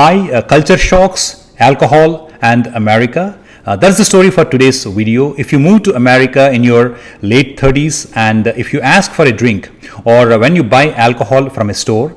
Hi, culture shocks, alcohol, and America. That's the story for today's video. If you move to America in your late 30s and if you ask for a drink or when you buy alcohol from a store,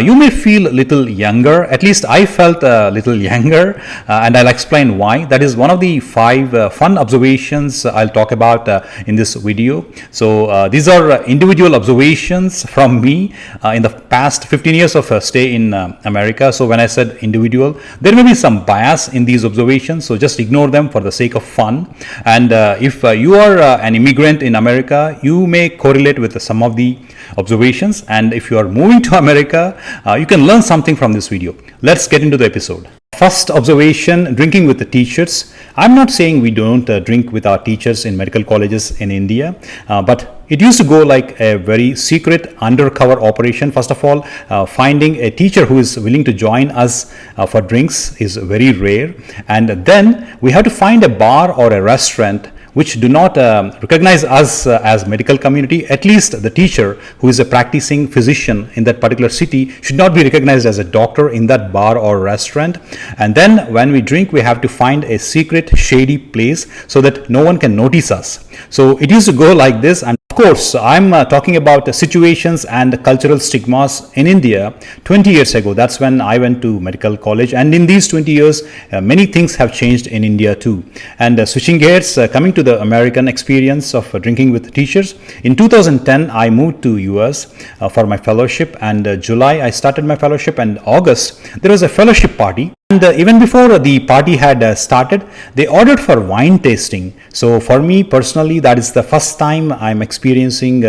you may feel a little younger. At least I felt a little younger, and I'll explain why. That is one of the five fun observations I'll talk about in this video. So these are individual observations from me in the past 15 years of stay in America. So when I said individual, there may be some bias in these observations, so just ignore them for the sake of fun. And if you are an immigrant in America, you may correlate with some of the observations, and if you are moving to America, you can learn something from this video. Let's get into the episode. First observation, drinking with the teachers. I'm not saying we don't drink with our teachers in medical colleges in India, but it used to go like a very secret undercover operation. First of all, finding a teacher who is willing to join us for drinks is very rare, and then we have to find a bar or a restaurant which do not recognize us as medical community. At least the teacher who is a practicing physician in that particular city should not be recognized as a doctor in that bar or restaurant. And then when we drink, we have to find a secret shady place so that no one can notice us. So it used to go like this. And of course, I'm talking about situations and cultural stigmas in India 20 years ago. That's when I went to medical college, and in these 20 years, many things have changed in India too. And switching gears, coming to the American experience of drinking with teachers. In 2010, I moved to US for my fellowship, and July I started my fellowship, and August there was a fellowship party. And even before the party had started, they ordered for wine tasting. So for me personally, that is the first time I'm experiencing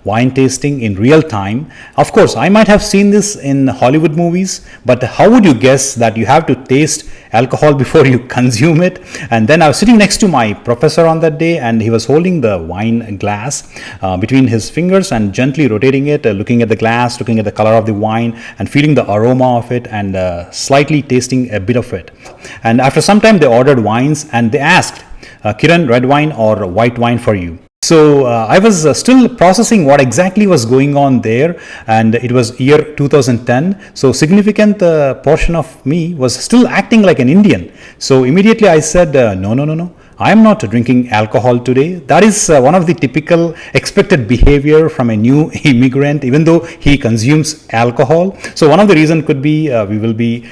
wine tasting in real time. Of course, I might have seen this in Hollywood movies, but how would you guess that you have to taste alcohol before you consume it? And then I was sitting next to my professor on that day, and he was holding the wine glass between his fingers and gently rotating it, looking at the glass, looking at the color of the wine, and feeling the aroma of it, and slightly tasting a bit of it. And after some time, they ordered wines, and they asked, Kiran, red wine or white wine for you? So I was still processing what exactly was going on there, and it was year 2010. So significant portion of me was still acting like an Indian. So immediately I said, no. I am not drinking alcohol today. That is one of the typical expected behavior from a new immigrant, even though he consumes alcohol. So one of the reasons could be we will be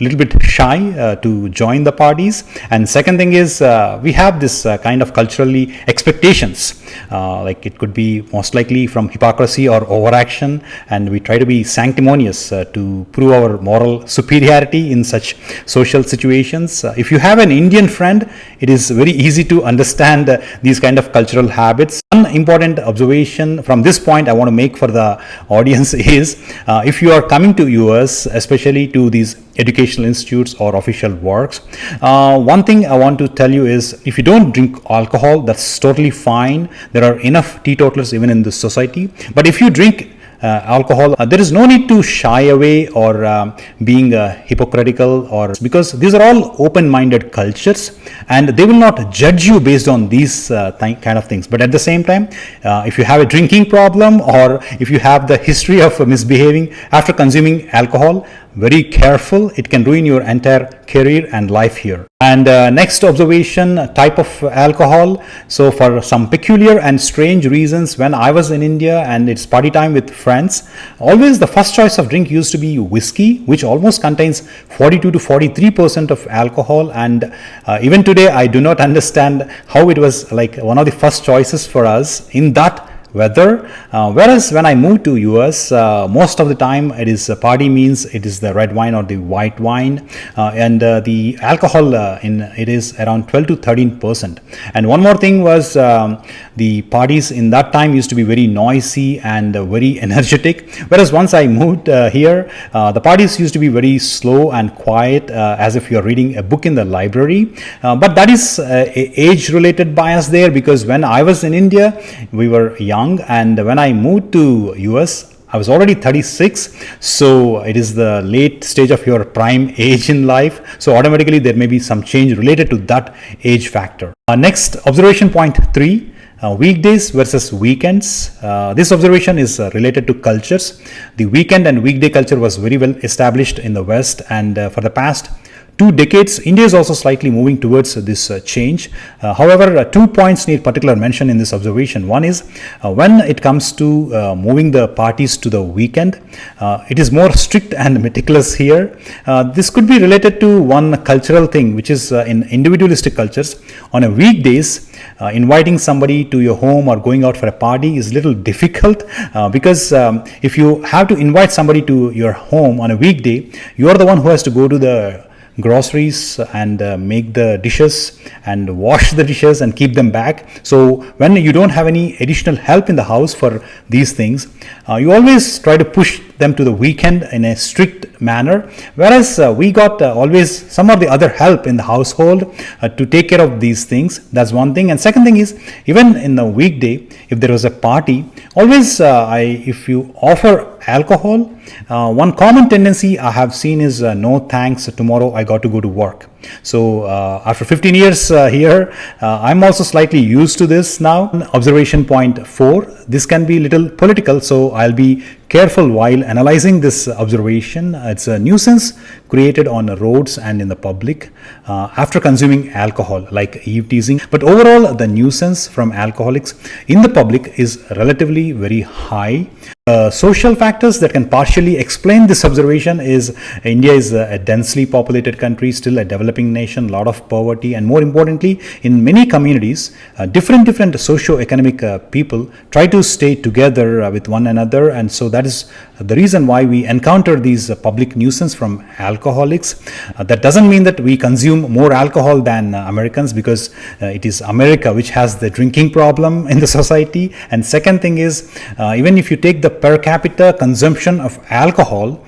little bit shy to join the parties, and second thing is we have this kind of culturally expectations, like it could be most likely from hypocrisy or overaction, and we try to be sanctimonious to prove our moral superiority in such social situations. If you have an Indian friend, it is very easy to understand these kind of cultural habits. One important observation from this point I want to make for the audience is if you are coming to US, especially to these educational institutes or official works, one thing I want to tell you is if you don't drink alcohol, that's totally fine. There are enough teetotalers even in this society. But if you drink alcohol, there is no need to shy away or being hypocritical, or because these are all open-minded cultures and they will not judge you based on these kind of things. But at the same time, if you have a drinking problem or if you have the history of misbehaving after consuming alcohol, very careful, it can ruin your entire career and life here. And next observation, type of alcohol. So for some peculiar and strange reasons, when I was in India and it's party time with friends, always the first choice of drink used to be whiskey, which almost contains 42 to 43% of alcohol. And even today, I do not understand how it was like one of the first choices for us in that weather. Whereas when I moved to US, most of the time it is party means it is the red wine or the white wine, and the alcohol in it is around 12 to 13%. And one more thing was the parties in that time used to be very noisy and very energetic, whereas once I moved here, the parties used to be very slow and quiet, as if you are reading a book in the library. But that is age related bias there, because when I was in India we were young, and when I moved to US I was already 36, so it is the late stage of your prime age in life, so automatically there may be some change related to that age factor. Next, observation point 3, Weekdays versus weekends. This observation is related to cultures. The weekend and weekday culture was very well established in the West, and for the past 2 decades, India is also slightly moving towards this change. However, 2 points need particular mention in this observation. One is when it comes to moving the parties to the weekend, it is more strict and meticulous here. This could be related to one cultural thing, which is in individualistic cultures. On a weekdays, inviting somebody to your home or going out for a party is a little difficult because if you have to invite somebody to your home on a weekday, you are the one who has to go to the groceries and make the dishes and wash the dishes and keep them back. So when you don't have any additional help in the house for these things, you always try to push them to the weekend in a strict manner, whereas we got always some of the other help in the household to take care of these things. That's one thing. And second thing is, even in the weekday, if there was a party, always if you offer alcohol, one common tendency I have seen is no thanks, tomorrow I got to go to work. So after 15 years here, I'm also slightly used to this now. Observation point 4, this can be a little political, so I'll be careful while analyzing this observation. It's a nuisance created on roads and in the public after consuming alcohol, like eve teasing. But overall, the nuisance from alcoholics in the public is relatively very high. Social factors that can partially explain this observation is India is a densely populated country, still a developing nation, lot of poverty, and more importantly, in many communities, different socio-economic people try to stay together with one another, and so that is the reason why we encounter these public nuisance from alcoholics. That doesn't mean that we consume more alcohol than Americans, because it is America which has the drinking problem in the society. And second thing is, even if you take the per capita consumption of alcohol,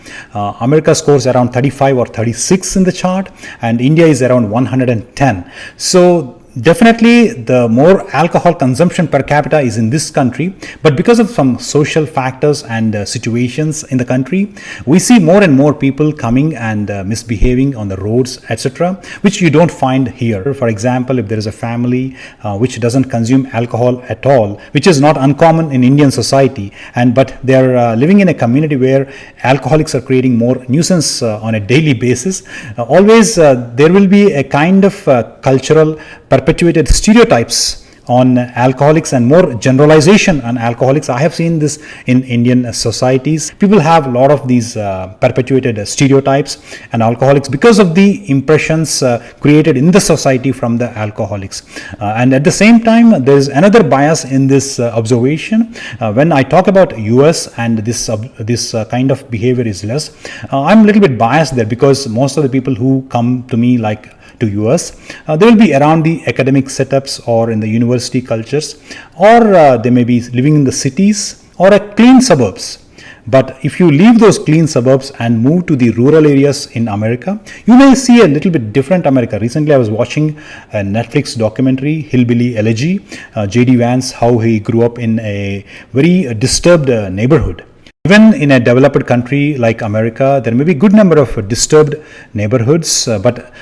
America scores around 35 or 36 in the chart, and India is around 110. So definitely the more alcohol consumption per capita is in this country, but because of some social factors and situations in the country, we see more and more people coming and misbehaving on the roads, etc., which you don't find here. For example, if there is a family which doesn't consume alcohol at all, which is not uncommon in Indian society, but they are living in a community where alcoholics are creating more nuisance on a daily basis, always there will be a kind of cultural perpetuated stereotypes on alcoholics and more generalization on alcoholics. I have seen this in Indian societies. People have a lot of these perpetuated stereotypes and alcoholics because of the impressions created in the society from the alcoholics. And at the same time, there is another bias in this observation. When I talk about US and this kind of behavior is less, I'm a little bit biased there, because most of the people who come to me like to US, they will be around the academic setups or in the university cultures, or they may be living in the cities or a clean suburbs. But if you leave those clean suburbs and move to the rural areas in America, you may see a little bit different America. Recently, I was watching a Netflix documentary, Hillbilly Elegy, J.D. Vance, how he grew up in a very disturbed neighborhood. Even in a developed country like America, there may be a good number of disturbed neighborhoods, but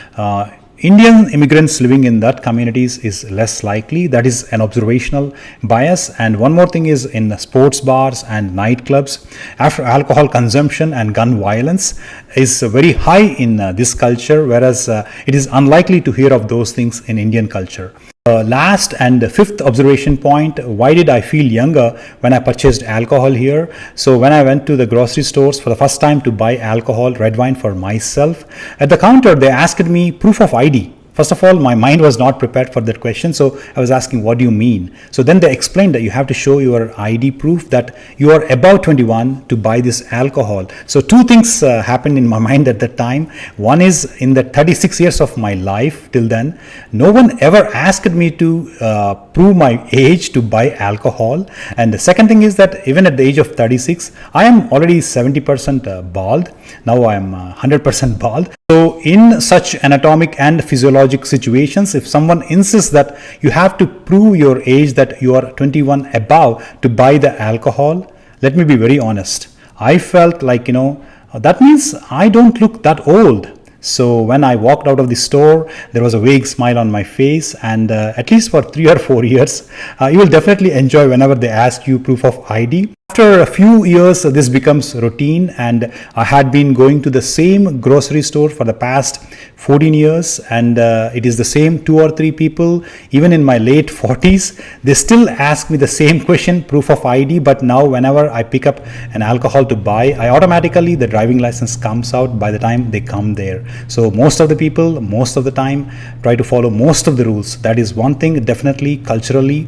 Indian immigrants living in that communities is less likely. That is an observational bias. And one more thing is, in sports bars and nightclubs, after alcohol consumption and gun violence is very high in this culture, whereas it is unlikely to hear of those things in Indian culture. Last and fifth observation point, why did I feel younger when I purchased alcohol here? So when I went to the grocery stores for the first time to buy alcohol, red wine for myself, at the counter they asked me proof of ID. First of all, my mind was not prepared for that question, so I was asking, what do you mean? So then they explained that you have to show your ID proof that you are above 21 to buy this alcohol. So two things happened in my mind at that time. One is, in the 36 years of my life till then, no one ever asked me to prove my age to buy alcohol. And the second thing is that even at the age of 36, I am already 70% bald. Now I am 100% bald. So in such anatomic and physiologic situations, if someone insists that you have to prove your age, that you are 21 above to buy the alcohol, let me be very honest. I felt like, that means I don't look that old. So when I walked out of the store, there was a vague smile on my face, and at least for 3 or 4 years, you will definitely enjoy whenever they ask you proof of ID. After a few years, this becomes routine, and I had been going to the same grocery store for the past 14 years, and it is the same 2 or 3 people. Even in my late 40s, they still ask me the same question, proof of ID. But now whenever I pick up an alcohol to buy, I automatically, the driving license comes out by the time they come there. So most of the people, most of the time, try to follow most of the rules. That is one thing, definitely culturally,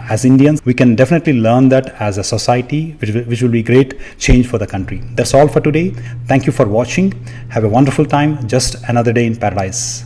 as Indians, we can definitely learn that as a society, which will be great change for the country. That's all for today. Thank you for watching. Have a wonderful time. Just another day in paradise.